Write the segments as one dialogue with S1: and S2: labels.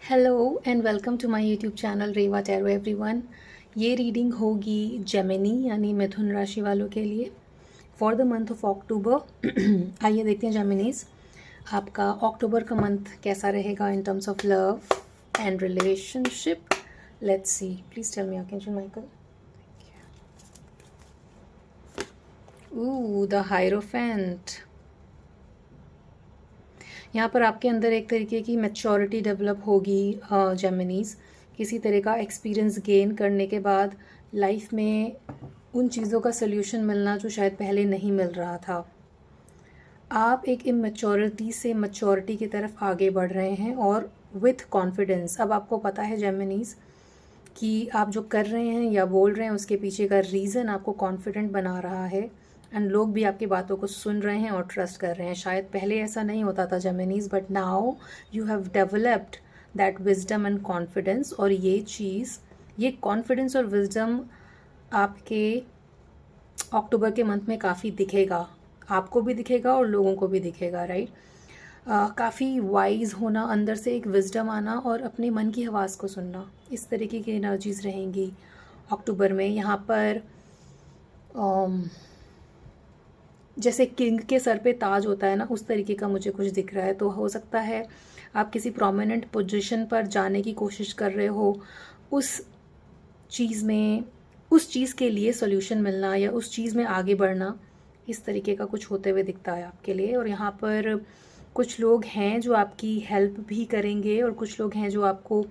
S1: Hello and welcome to my YouTube channel Reva tarot everyone. ये reading होगी Gemini यानी मिथुन राशि वालों के लिए for the month of October. आइए देखते हैं जेमिनीज, आपका अक्टूबर का मंथ कैसा रहेगा in terms of love and relationship. Let's see, please tell me archangel Michael. The hierophant. यहाँ पर आपके अंदर एक तरीके की मैच्योरिटी डेवलप होगी जेमिनीज। किसी तरह का एक्सपीरियंस गेन करने के बाद लाइफ में उन चीज़ों का सल्यूशन मिलना जो शायद पहले नहीं मिल रहा था। आप एक इमेच्योरिटी से मैच्योरिटी की तरफ आगे बढ़ रहे हैं और विथ कॉन्फिडेंस। अब आपको पता है जेमिनीज कि आप जो कर रहे हैं या बोल रहे हैं उसके पीछे का रीज़न आपको कॉन्फिडेंट बना रहा है एंड लोग भी आपकी बातों को सुन रहे हैं और ट्रस्ट कर रहे हैं। शायद पहले ऐसा नहीं होता था Geminis, but now you have developed that wisdom and confidence. और ये चीज़, ये कॉन्फिडेंस और विजडम आपके अक्टूबर के मंथ में काफ़ी दिखेगा। आपको भी दिखेगा और लोगों को भी दिखेगा, राइट। काफ़ी वाइज होना, अंदर से एक विजडम आना और अपने मन की आवाज़ को सुनना, इस तरीके की एनर्जीज रहेंगी अक्टूबर में। यहाँ पर जैसे किंग के सर पे ताज होता है ना, उस तरीके का मुझे कुछ दिख रहा है। तो हो सकता है आप किसी प्रोमिनेंट पोजीशन पर जाने की कोशिश कर रहे हो, उस चीज़ में, उस चीज़ के लिए सॉल्यूशन मिलना या उस चीज़ में आगे बढ़ना, इस तरीके का कुछ होते हुए दिखता है आपके लिए। और यहाँ पर कुछ लोग हैं जो आपकी हेल्प भी करेंगे और कुछ लोग हैं जो आपको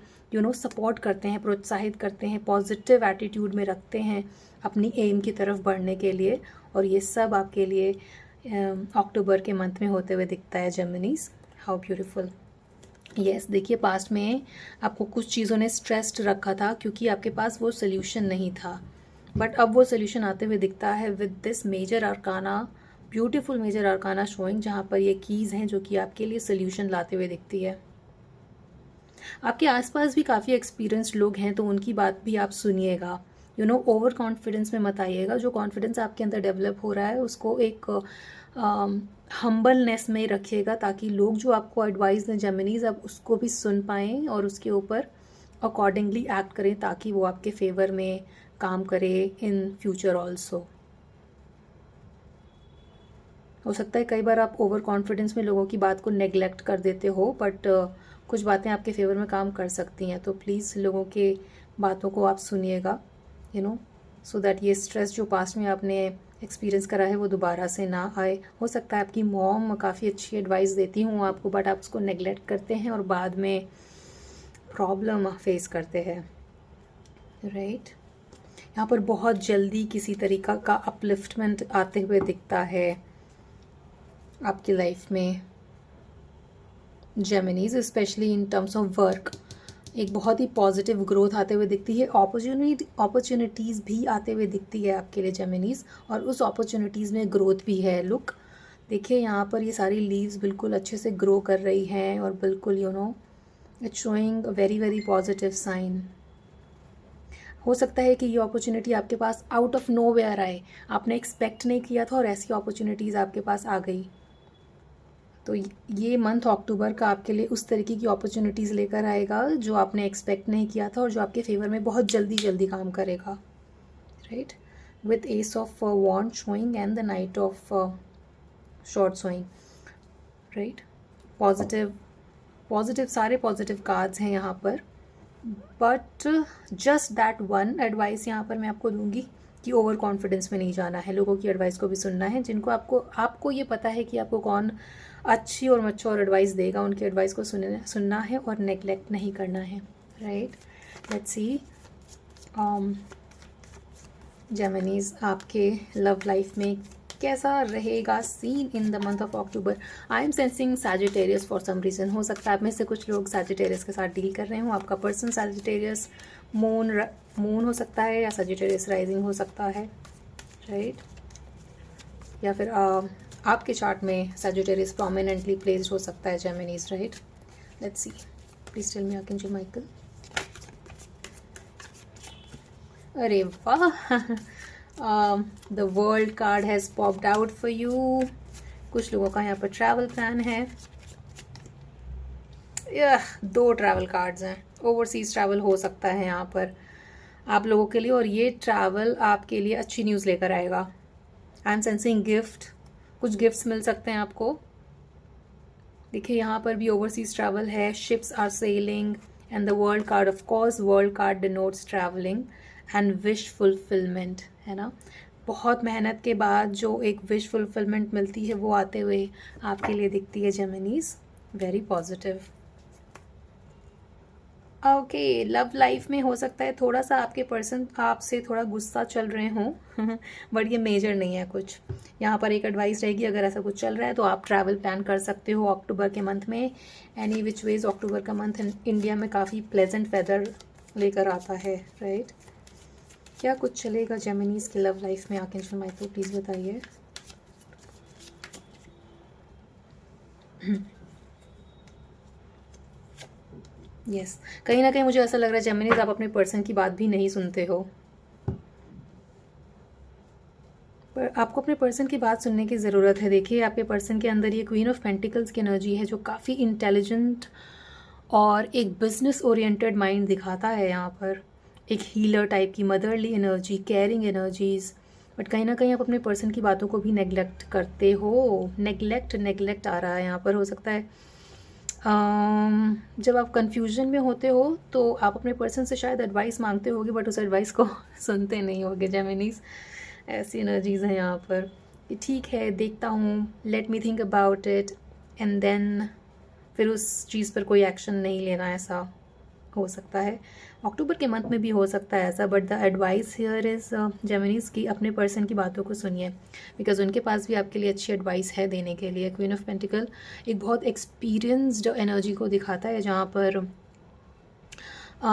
S1: सपोर्ट करते हैं, प्रोत्साहित करते हैं, पॉजिटिव एटीट्यूड में रखते हैं अपनी एम की तरफ बढ़ने के लिए। और ये सब आपके लिए अक्टूबर के मंथ में होते हुए दिखता है जेमिनीज। How beautiful. यस, देखिए पास्ट में आपको कुछ चीज़ों ने स्ट्रेस्ड रखा था क्योंकि आपके पास वो सोल्यूशन नहीं था, बट अब वो सोल्यूशन आते हुए दिखता है with this major arcana, beautiful major arcana showing, जहाँ पर ये कीज़ हैं जो कि आपके लिए सोल्यूशन लाते हुए दिखती है। आपके आसपास भी काफ़ी एक्सपीरियंस्ड लोग हैं तो उनकी बात भी आप सुनिएगा। ओवर कॉन्फिडेंस में मत आइएगा। जो कॉन्फिडेंस आपके अंदर डेवलप हो रहा है उसको एक हम्बलनेस में रखिएगा ताकि लोग जो आपको एडवाइस दें जेमिनीज, आप उसको भी सुन पाएँ और उसके ऊपर अकॉर्डिंगली एक्ट करें ताकि वो आपके फेवर में काम करे इन फ्यूचर ऑल्सो। हो सकता है कई बार आप ओवर कॉन्फिडेंस में लोगों की बात को नेग्लेक्ट कर देते हो, बट कुछ बातें आपके फेवर में काम कर सकती हैं। तो प्लीज़ लोगों के बातों को आप सुनिएगा, सो दैट ये स्ट्रेस जो पास्ट में आपने एक्सपीरियंस करा है वो दोबारा से ना आए। हो सकता है आपकी मॉम काफ़ी अच्छी एडवाइस देती हूँ आपको, बट आप उसको नेग्लेक्ट करते हैं और बाद में प्रॉब्लम फेस करते हैं, राइट। यहाँ पर बहुत जल्दी किसी तरीका का अपलिफ्टमेंट आते हुए दिखता है आपकी लाइफ में Geminis, specially in terms of work. एक बहुत ही पॉजिटिव ग्रोथ आते हुए दिखती है। अपॉर्चुनिटीज़ भी आते हुए दिखती है आपके लिए जेमिनीज, और उस अपॉर्चुनिटीज़ में ग्रोथ भी है। लुक, देखिए यहाँ पर ये सारी लीव्स बिल्कुल अच्छे से ग्रो कर रही हैं और बिल्कुल it's showing a very very positive sign. हो सकता है कि ये अपॉर्चुनिटी आपके पास आउट ऑफ नो वेयर आए, आपने एक्सपेक्ट नहीं किया था और ऐसी अपॉर्चुनिटीज़ आपके पास आ गई। तो ये मंथ अक्टूबर का आपके लिए उस तरीके की अपॉर्चुनिटीज़ लेकर आएगा जो आपने एक्सपेक्ट नहीं किया था और जो आपके फेवर में बहुत जल्दी जल्दी काम करेगा, right. With ace of wands showing and the knight of swords showing, right. Positive positive सारे पॉजिटिव कार्ड्स हैं यहाँ पर, but just that one advice यहाँ पर मैं आपको दूंगी कि ओवर कॉन्फिडेंस में नहीं जाना है। लोगों की एडवाइस को भी सुनना है, जिनको आपको ये पता है कि आपको कौन अच्छी और मैच्योर एडवाइस देगा, उनकी एडवाइस को सुनना है और नेग्लेक्ट नहीं करना है, राइट। लेट्स सी जेमिनीज आपके लव लाइफ में कैसा रहेगा scene in the month of October. I am sensing Sagittarius for some reason. हो सकता है आप में से कुछ लोग सैजिटेरियस के साथ डील कर रहे हो। आपका पर्सन सैजिटेरियस मून हो सकता है या सैजिटेरियस राइजिंग हो सकता है, राइट। या फिर आपके चार्ट में सैजिटेरियस प्रोमिनेंटली प्लेस्ड हो सकता है Geminis, right. Let's see, please tell me archangel Michael. अरे वाह, the world card has popped out for you. कुछ लोगों का यहाँ पर ट्रैवल प्लान है। दो ट्रैवल कार्ड्स हैं। ओवरसीज ट्रैवल हो सकता है यहाँ पर आप लोगों के लिए, और ये ट्रैवल आपके लिए अच्छी न्यूज़ लेकर आएगा। आई एम सेंसिंग गिफ्ट, कुछ गिफ्ट्स मिल सकते हैं आपको। देखिए यहाँ पर भी ओवरसीज ट्रैवल है, ships are sailing and the world card, of course world card denotes travelling and wish fulfilment, है ना। बहुत मेहनत के बाद जो एक विश फुलफिलमेंट मिलती है वो आते हुए आपके लिए दिखती है Geminis. Very positive. Okay, love life में हो सकता है थोड़ा सा आपके पर्सन आपसे थोड़ा गुस्सा चल रहे हों बट ये मेजर नहीं है कुछ। यहाँ पर एक एडवाइस रहेगी, अगर ऐसा कुछ चल रहा है तो आप ट्रैवल प्लान कर सकते हो अक्टूबर के मंथ में। एनी विच वेज अक्टूबर का मंथ इंडिया में काफ़ी प्लेजेंट वेदर लेकर आता है, राइट। क्या कुछ चलेगा जेमिनीज की लव लाइफ में? आर्कएंजल माइकल प्लीज़ बताइए। यस, कहीं ना कहीं मुझे ऐसा लग रहा है जेमिनीज आप अपने पर्सन की बात भी नहीं सुनते हो, पर आपको अपने पर्सन की बात सुनने की ज़रूरत है। देखिए आपके पर्सन के अंदर ये क्वीन ऑफ पेंटिकल्स की एनर्जी है जो काफ़ी इंटेलिजेंट और एक बिजनेस ओरिएंटेड माइंड दिखाता है यहाँ पर। एक हीलर टाइप की motherly energy, caring energies, but कहीं ना कहीं आप अपने पर्सन की बातों को भी नेग्लेक्ट करते हो। नेग्लेक्ट आ रहा है यहाँ पर। हो सकता है जब आप कंफ्यूजन में होते हो तो आप अपने पर्सन से शायद एडवाइस मांगते होगे बट उस एडवाइस को सुनते नहीं होगे जेमिनीज। ऐसी एनर्जीज़ हैं यहाँ पर कि ठीक है देखता हूँ, let me think about it and then फिर उस चीज़ पर कोई एक्शन नहीं लेना, ऐसा हो सकता है। अक्टूबर के मंथ में भी हो सकता है ऐसा, but the advice here is Geminis की अपने पर्सन की बातों को सुनिए, बिकॉज उनके पास भी आपके लिए अच्छी एडवाइस है देने के लिए। क्वीन ऑफ पेंटिकल एक बहुत एक्सपीरियंस्ड एनर्जी को दिखाता है, जहाँ पर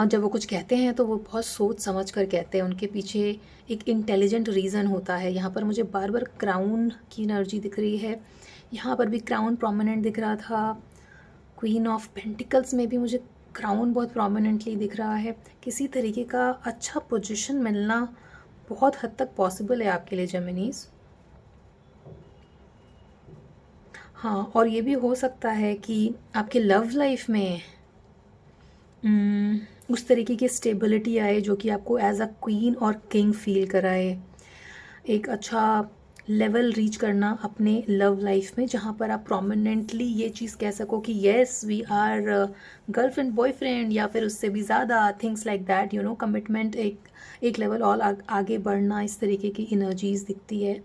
S1: जब वो कुछ कहते हैं तो वो बहुत सोच समझ कर कहते हैं, उनके पीछे एक इंटेलिजेंट रीज़न होता है। यहाँ पर मुझे बार बार क्राउन की एनर्जी दिख रही है, यहाँ पर भी क्राउन प्रोमिनेंट दिख रहा था। क्वीन ऑफ पेंटिकल्स में भी मुझे क्राउन बहुत प्रोमिनेंटली दिख रहा है। किसी तरीके का अच्छा पोजीशन मिलना बहुत हद तक पॉसिबल है आपके लिए जेमिनीज। हाँ, और ये भी हो सकता है कि आपके लव लाइफ में उस तरीके की स्टेबिलिटी आए जो कि आपको एज अ क्वीन और किंग फील कराए। एक अच्छा लेवल रीच करना अपने लव लाइफ में, जहाँ पर आप प्रोमिनेंटली ये चीज़ कह सको कि yes we are girlfriend boyfriend, या फिर उससे भी ज़्यादा things like that, you know, commitment, एक लेवल और आगे बढ़ना, इस तरीके की एनर्जीज दिखती है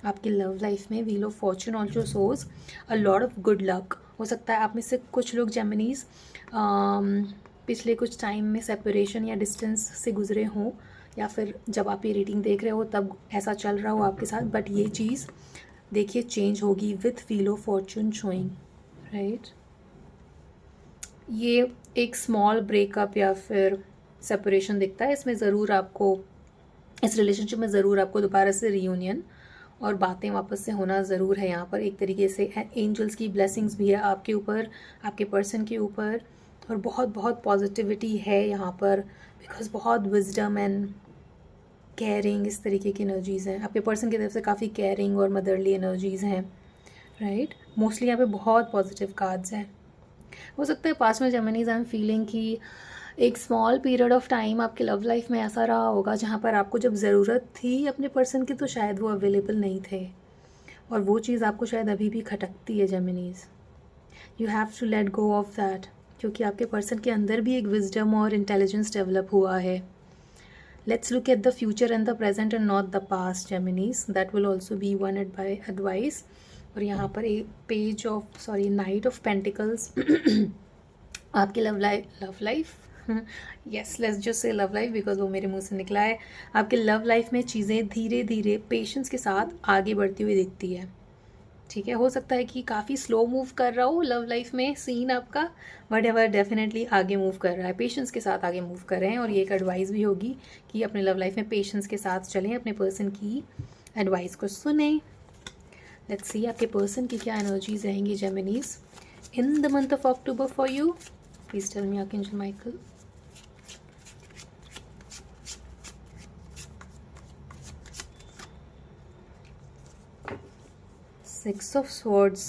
S1: आपकी लव लाइफ में। Wheel of Fortune also shows a lot of good luck. हो सकता है आप में से कुछ लोग जेमिनीज पिछले कुछ टाइम में सेपरेशन या डिस्टेंस से गुजरे हों, या फिर जब आप ये रीडिंग देख रहे हो तब ऐसा चल रहा हो आपके साथ, बट ये चीज़ देखिए चेंज होगी with wheel of Fortune showing, right. ये एक स्मॉल ब्रेकअप या फिर सेपरेशन दिखता है, इसमें ज़रूर आपको, इस रिलेशनशिप में ज़रूर आपको दोबारा से रीयूनियन और बातें वापस से होना ज़रूर है। यहाँ पर एक तरीके से एंजल्स की ब्लेसिंग्स भी है आपके ऊपर, आपके पर्सन के ऊपर, और बहुत बहुत पॉजिटिविटी है यहाँ पर, बिकॉज बहुत विजडम एंड केयरिंग इस तरीके की एनर्जीज़ हैं आपके पर्सन की तरफ से। काफ़ी केयरिंग और मदरली एनर्जीज़ हैं, राइट। मोस्टली यहाँ पे बहुत पॉजिटिव कार्ड्स हैं। हो सकता है पास्ट में जेमिनीज आई एम फीलिंग कि एक स्मॉल पीरियड ऑफ टाइम आपके लव लाइफ में ऐसा रहा होगा जहाँ पर आपको जब ज़रूरत थी अपने पर्सन की तो शायद वो अवेलेबल नहीं थे, और वो चीज़ आपको शायद अभी भी खटकती है Geminis. You have to let go of that, क्योंकि आपके पर्सन के अंदर भी एक विजडम और इंटेलिजेंस डेवलप हुआ है। Let's look at the future and the present and not the past, Geminis. That will also be one advice. और यहाँ पर एक page of knight of pentacles आपकी love life yes, let's just say love life because वो मेरे मुंह से निकला है। आपके लव लाइफ में चीज़ें धीरे धीरे पेशेंस के साथ आगे बढ़ती हुई दिखती है, ठीक है। हो सकता है कि काफ़ी स्लो मूव कर रहा हो लव लाइफ में सीन आपका, बट एवर डेफिनेटली आगे मूव कर रहा है, पेशेंस के साथ आगे मूव कर रहे हैं। और ये एक एडवाइस भी होगी कि अपने लव लाइफ में पेशेंस के साथ चलें, अपने पर्सन की एडवाइस को सुने। लेट्स सी आपके पर्सन की क्या एनर्जीज रहेंगी Geminis in the month of October for you. Please tell me archangel Michael. Six of Swords,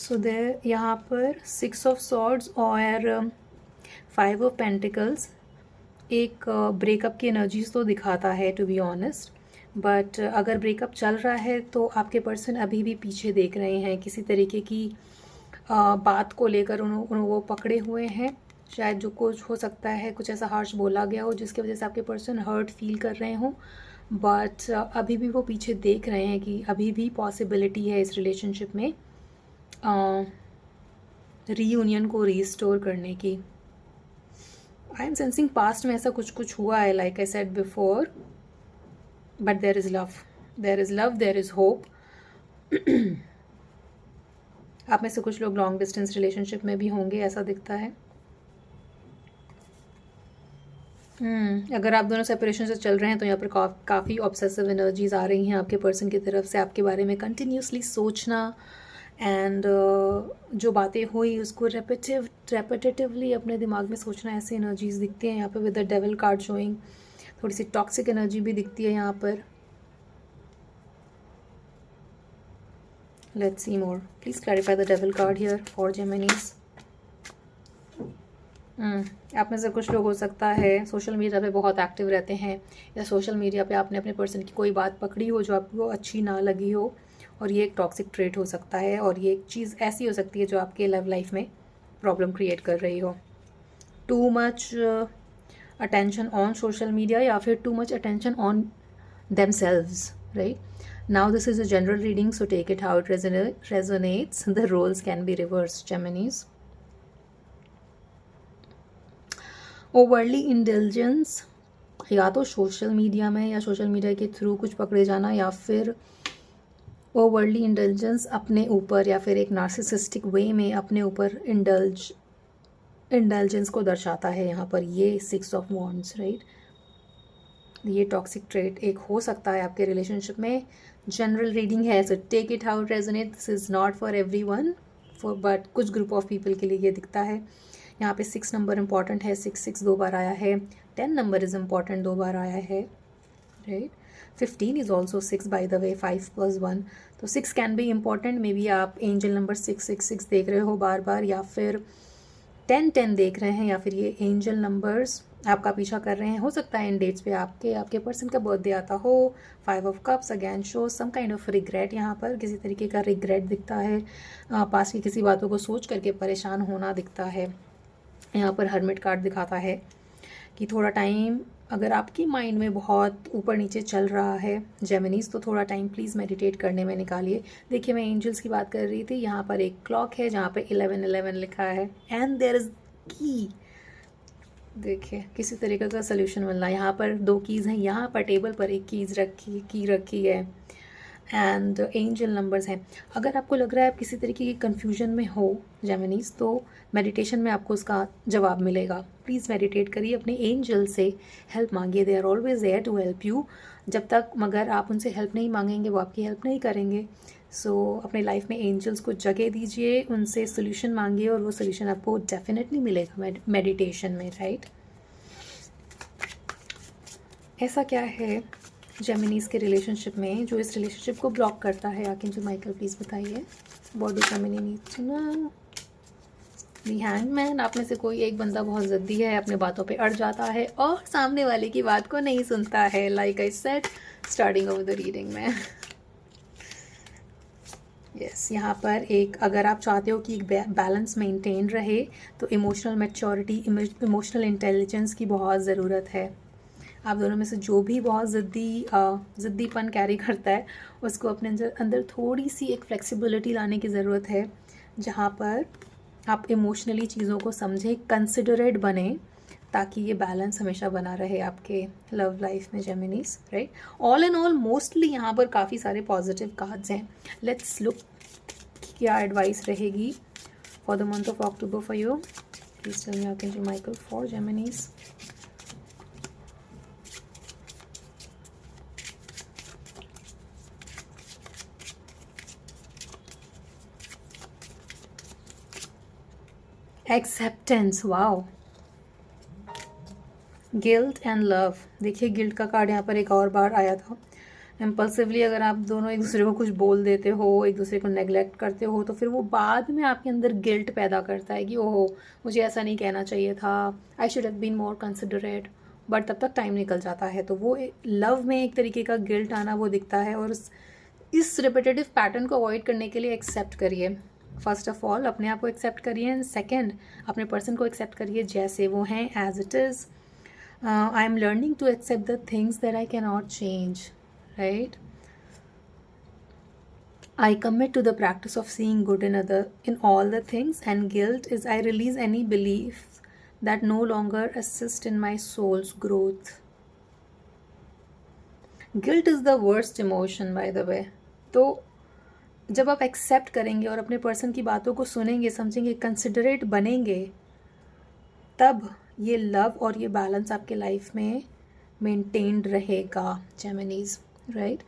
S1: so there यहाँ पर 6 ऑफ सॉर्ड्स और 5 ऑफ पेंटिकल्स एक ब्रेकअप की एनर्जीज तो दिखाता है, टू बी ऑनेस्ट। बट अगर ब्रेकअप चल रहा है तो आपके पर्सन अभी भी पीछे देख रहे हैं, किसी तरीके की बात को लेकर वो पकड़े हुए हैं। शायद जो कुछ हो सकता है, कुछ ऐसा हार्श बोला गया हो जिसकी वजह से आपके पर्सन हर्ट फील कर रहे हों, बट अभी भी वो पीछे देख रहे हैं कि अभी भी पॉसिबिलिटी है इस रिलेशनशिप में रीयूनियन को रीस्टोर करने की। आई एम सेंसिंग पास्ट में ऐसा कुछ कुछ हुआ है, like I said before, but there is love, there is love, there is hope. आप में से कुछ लोग लॉन्ग डिस्टेंस रिलेशनशिप में भी होंगे, ऐसा दिखता है। अगर आप दोनों सेपरेशन से चल रहे हैं तो यहाँ पर काफ़ी ऑब्सेसिव एनर्जीज आ रही हैं आपके पर्सन की तरफ से, आपके बारे में कंटिन्यूसली सोचना एंड जो बातें हुई उसको रेपिटेटिवली अपने दिमाग में सोचना, ऐसी एनर्जीज दिखती हैं यहाँ पे with the devil card showing. थोड़ी सी टॉक्सिक एनर्जी भी दिखती है यहाँ पर। Let's see more, please clarify the devil card here for Geminis. आप में से कुछ लोग हो सकता है सोशल मीडिया पे बहुत एक्टिव रहते हैं, या सोशल मीडिया पे आपने अपने पर्सन की कोई बात पकड़ी हो जो आपको अच्छी ना लगी हो, और ये एक टॉक्सिक ट्रेट हो सकता है, और ये एक चीज़ ऐसी हो सकती है जो आपके लव लाइफ में प्रॉब्लम क्रिएट कर रही हो। Too much attention on social media या फिर too much attention on themselves, right. Now this is a general reading, so take it how it resonates. The roles can be reversed, Geminis. Overly intelligence, या तो social media में या social media के through कुछ पकड़े जाना, या फिर ओवरली इंटेलिजेंस अपने ऊपर, या फिर एक नार्सिसिस्टिक वे में अपने ऊपर इंटेलिजेंस को दर्शाता है यहाँ पर ये 6 ऑफ वॉन्ड्स, राइट। ये टॉक्सिक ट्रेट एक हो सकता है आपके रिलेशनशिप में। जनरल रीडिंग है, so take it how it resonate. This is not for everyone, but कुछ ग्रुप ऑफ पीपल के लिए ये दिखता है। यहाँ पे 6 नंबर इंपॉर्टेंट है, 6 2 बार आया है। 10 नंबर इज़ इम्पॉर्टेंट, 2 बार आया है, right. 15 is also 6 by the way, 5 + 1, तो 6 can be important. May be आप एंजल नंबर 666 देख रहे हो बार बार, या फिर 10 देख रहे हैं, या फिर ये एंजल नंबर्स आपका पीछा कर रहे हैं। हो सकता है इन डेट्स पे आपके पर्सन का बर्थडे आता हो। 5 of cups again show some kind of regret, यहाँ पर किसी तरीके का रिग्रेट दिखता है। पास की किसी बातों को सोच करके परेशान होना दिखता है। यहाँ पर हर्मिट कार्ड दिखाता है कि थोड़ा टाइम, अगर आपकी माइंड में बहुत ऊपर नीचे चल रहा है जेमिनीज, तो थोड़ा टाइम प्लीज़ मेडिटेट करने में निकालिए। देखिए, मैं एंजल्स की बात कर रही थी। यहाँ पर एक क्लॉक है जहाँ पे 1111 लिखा है, एंड देयर इज़ की। देखिए, किसी तरीके का सोल्यूशन मिलना। यहाँ पर 2 कीज़ हैं, यहाँ पर टेबल पर एक की रखी है, एंड एंजल नंबर्स हैं। अगर आपको लग रहा है आप किसी तरीके की कन्फ्यूजन में हो जेमिनीज, तो मेडिटेशन में आपको उसका जवाब मिलेगा। प्लीज़ मेडिटेट करिए, अपने एंजल से हेल्प मांगिए। They are always there to help you. जब तक मगर आप उनसे हेल्प नहीं मांगेंगे, वो आपकी हेल्प नहीं करेंगे। सो अपने लाइफ में एंजल्स को जगह दीजिए, उनसे सोल्यूशन मांगिए, और वो सोल्यूशन आपको डेफिनेटली मिलेगा मेडिटेशन में, राइट। ऐसा क्या है जेमिनीज के रिलेशनशिप में जो इस रिलेशनशिप को ब्लॉक करता है? आर्कएंजल माइकल प्लीज़ बताइए, what do Gemini need to know. The hangman, आप में से कोई एक बंदा बहुत ज़िद्दी है, अपने बातों पे अड़ जाता है और सामने वाले की बात को नहीं सुनता है, like I said starting of the reading में। यस, यहाँ पर एक, अगर आप चाहते हो कि एक बैलेंस मेंटेन रहे, तो इमोशनल मैच्योरिटी, इमोशनल इंटेलिजेंस की बहुत ज़रूरत है। आप दोनों में से जो भी बहुत ज़िद्दीपन कैरी करता है, उसको अपने अंदर थोड़ी सी एक फ्लेक्सिबिलिटी लाने की ज़रूरत है, जहाँ पर आप इमोशनली चीज़ों को समझें, कंसिडरेट बने, ताकि ये बैलेंस हमेशा बना रहे आपके लव लाइफ में Geminis, right. All in all mostly यहाँ पर काफ़ी सारे पॉजिटिव कार्ड्स हैं। लेट्स लुक क्या एडवाइस रहेगी for the month of October for you. Please tell me archangel Michael for Geminis. Acceptance, wow. Guilt and love, देखिए guilt का card यहाँ पर एक और बार आया था। इम्पल्सिवली अगर आप दोनों एक दूसरे को कुछ बोल देते हो, एक दूसरे को नेग्लेक्ट करते हो, तो फिर वो बाद में आपके अंदर गिल्ट पैदा करता है कि ओहो मुझे ऐसा नहीं कहना चाहिए था, I should have been more considerate. But तब तक टाइम निकल जाता है, तो वो लव में एक तरीके का गिल्ट आना वो दिखता है। और इस रिपीटेटिव पैटर्न को अवॉइड करने के लिए एक्सेप्ट करिए। फर्स्ट ऑफ ऑल अपने आप को एक्सेप्ट करिए, एंड सेकेंड अपने पर्सन को एक्सेप्ट करिए जैसे वो हैं, as it is. I am learning to accept the things that I cannot नॉट चेंज, right? I commit to the practice of seeing good in all the things, and guilt is I release any beliefs that no longer assist in my soul's growth. Guilt is the worst emotion, by the way. तो जब आप accept करेंगे और अपने person की बातों को सुनेंगे, समझेंगे, कंसिडरेट बनेंगे, तब ये लव और ये बैलेंस आपके लाइफ में मेंटेन्ड रहेगा, जेमिनीज, राइट?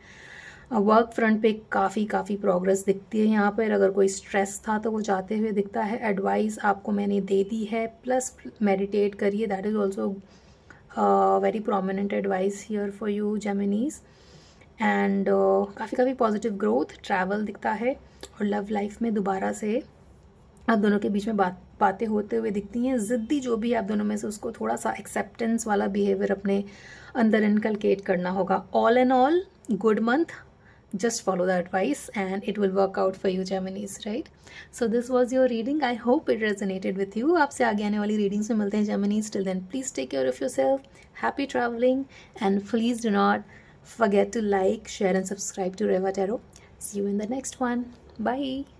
S1: वर्क फ्रंट पे काफ़ी प्रोग्रेस दिखती है यहाँ पर। अगर कोई स्ट्रेस था तो वो जाते हुए दिखता है। एडवाइस आपको मैंने दे दी है, प्लस मेडिटेट करिए, that is also very prominent advice here for you, Geminis. And काफ़ी पॉजिटिव ग्रोथ, ट्रैवल दिखता है, और लव लाइफ में दोबारा से आप दोनों के बीच में बातें होते हुए दिखती हैं। ज़िद्दी जो भी आप दोनों में से, उसको थोड़ा सा एक्सेप्टेंस वाला बिहेवियर अपने अंदर इनकलकेट करना होगा। All in all good month, just follow the advice and it will work out for you, Geminis, right? So this was your reading. I hope it resonated with you. आपसे आगे आने वाली readings में मिलते हैं, Geminis. Till then, please take care of yourself. Happy traveling, and please do not forget to like, share and subscribe to Reva Tarot. See you in the next one. Bye.